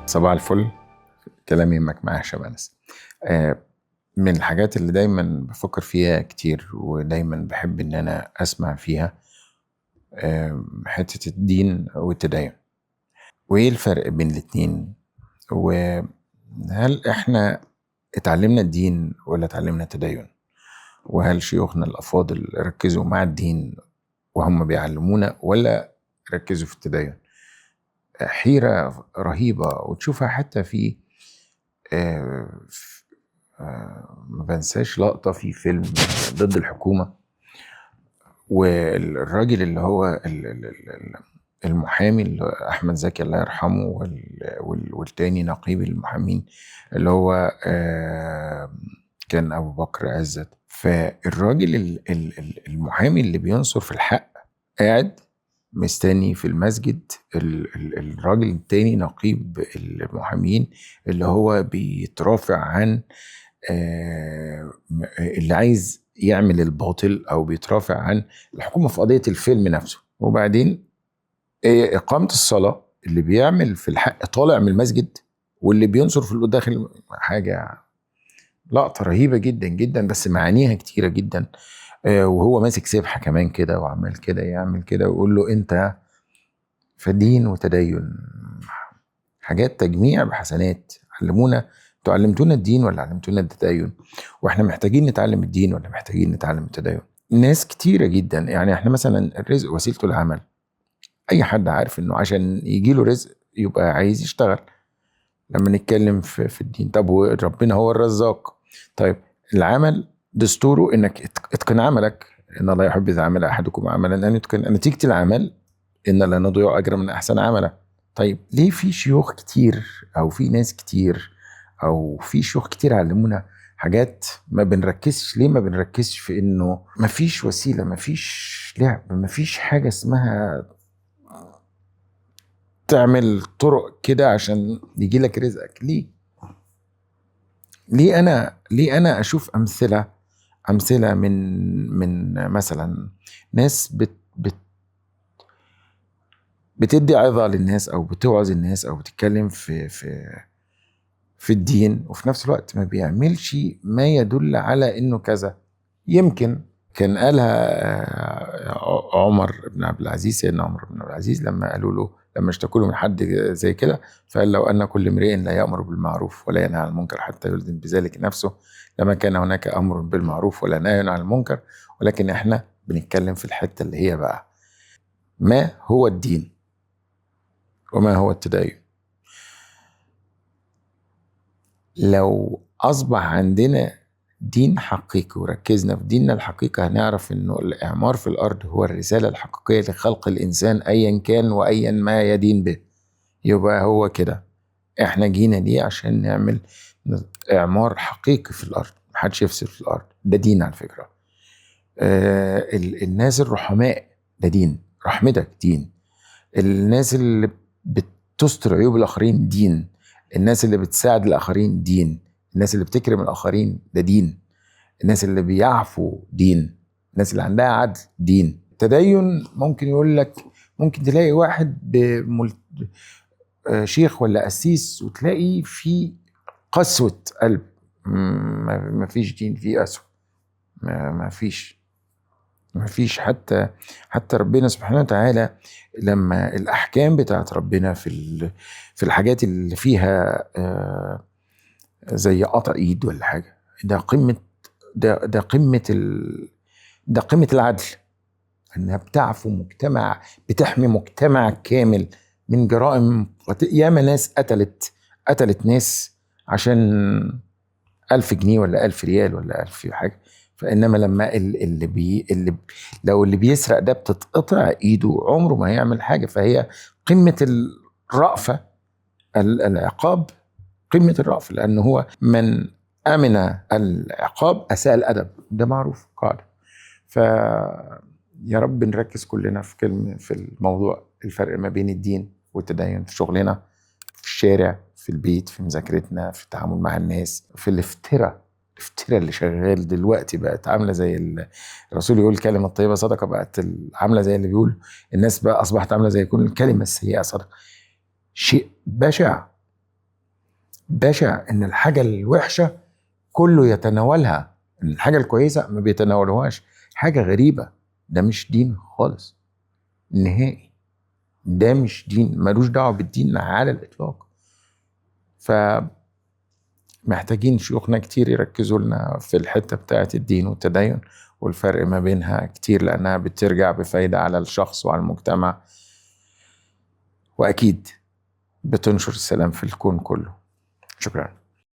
صباح الفل. كلام يهمك مع هشام أنس. من الحاجات اللي دايما بفكر فيها كتير ودايما بحب ان انا اسمع فيها حتة الدين والتدين، وايه الفرق بين الاتنين، وهل احنا اتعلمنا الدين ولا اتعلمنا التدين، وهل شيوخنا الافاضل ركزوا مع الدين وهم بيعلمونا ولا ركزوا في التدين. حيرة رهيبة، وتشوفها حتى في ما بنساش لقطة في فيلم ضد الحكومة، والراجل اللي هو المحامي اللي أحمد زكي الله يرحمه، والتاني نقيب المحامين اللي هو كان أبو بكر عزت. فالراجل المحامي اللي بينصر في الحق قاعد مستني في المسجد الراجل التاني نقيب المحامين اللي هو بيترافع عن اللي عايز يعمل الباطل او بيترافع عن الحكومة في قضية الفيلم نفسه. وبعدين اقامة الصلاة اللي بيعمل في الحق طالع من المسجد، واللي بينصر في داخل. حاجة لقطة رهيبة جدا جدا، بس معانيها كتيرة جدا. وهو ماسك سبحة كمان كده وعمال كده يعمل كده ويقول له انت فدين وتدين، حاجات تجميع بحسنات. علمونا، انتوا علمتونا الدين ولا علمتونا التدين؟ واحنا محتاجين نتعلم الدين ولا محتاجين نتعلم التدين؟ ناس كتيرة جدا، يعني احنا مثلا الرزق وسيلته العمل. اي حد عارف انه عشان يجيله رزق يبقى عايز يشتغل. لما نتكلم في الدين، طب وربنا هو الرزاق. طيب العمل دستوره انك اتقن عملك، ان الله يحب اذا عمل احدكم عملا ان يتقن. نتيجة العمل ان لا نضيع اجر من احسن عملا. طيب ليه في شيوخ كتير او في ناس كتير او في شيوخ كتير علمونا حاجات ما بنركزش؟ ليه ما بنركزش في انه مفيش وسيلة، مفيش لعب، مفيش حاجة اسمها تعمل طرق كده عشان يجي لك رزقك؟ ليه انا اشوف امثله من مثلا ناس بتدي عظة للناس او بتوعظ الناس او بتتكلم في الدين، وفي نفس الوقت ما بيعملش ما يدل على انه كذا. يمكن كان قالها عمر بن عبد العزيز، سيدنا عمر بن عبد العزيز، لما قالوا له، لما اشتكوا له من حد زي كده، فقال لو ان كل امرئ لا يأمر بالمعروف ولا ينهى عن المنكر حتى يلزم بذلك نفسه لما كان هناك امر بالمعروف ولا نهي عن المنكر. ولكن احنا بنتكلم في الحتة اللي هي بقى ما هو الدين وما هو التدين. لو أصبح عندنا دين حقيقي وركزنا في ديننا الحقيقي، هنعرف إنه الإعمار في الأرض هو الرسالة الحقيقية لخلق الإنسان أيا كان وأيا ما يدين به. يبقى هو كده إحنا جينا ليه؟ عشان نعمل إعمار حقيقي في الأرض، محدش يفسد في الأرض. ده دين على فكرة. الناس الرحماء ده دين، رحمتك دين. الناس اللي بتستر عيوب الآخرين دين. الناس اللي بتساعد الآخرين دين. الناس اللي بتكرم الآخرين ده دين. الناس اللي بيعفوا دين. الناس اللي عندها عدل دين. التدين ممكن يقول لك، ممكن تلاقي واحد شيخ ولا قسيس وتلاقي في قسوة قلب. ما فيش دين فيه قسوة، ما فيش. حتى ربنا سبحانه وتعالى لما الأحكام بتاعت ربنا في الحاجات اللي فيها زي قطع ايد ولا حاجة، ده قمة ده قمة العدل. انها بتعفو مجتمع، بتحمي مجتمع كامل من جرائم. ياما ناس قتلت ناس عشان 1000 جنيه ولا 1000 ريال ولا 1000 حاجة. فإنما لما لو اللي بيسرق ده بتتقطع ايده عمره ما هيعمل حاجة. فهي قمة الرأفة، العقاب قمة الرأفة، لأنه هو من أمن العقاب أساء الأدب. ده معروف قاعدة. فيا رب نركز كلنا في كلمة في الموضوع، الفرق ما بين الدين والتدين في شغلنا، في الشارع، في البيت، في مذاكرتنا، في التعامل مع الناس، في الافتراء اللي شغال دلوقتي. بقت عاملة زي الرسول يقول الكلمة الطيبة صدقة، بقت عاملة زي اللي بيقول الناس بقى أصبحت عاملة زي يكون الكلمة السيئة صدقة. شيء بشع. بشع ان الحاجة الوحشة كله يتناولها، ان الحاجة الكويسة ما بيتناولوهاش. حاجة غريبة، ده مش دين خالص نهائي، ده مش دين، ملوش دعوة بالدين على الإطلاق. فمحتاجين شيوخنا كتير يركزوا لنا في الحتة بتاعت الدين والتدين والفرق ما بينها كتير، لأنها بترجع بفايدة على الشخص وعلى المجتمع، وأكيد بتنشر السلام في الكون كله. شكرا.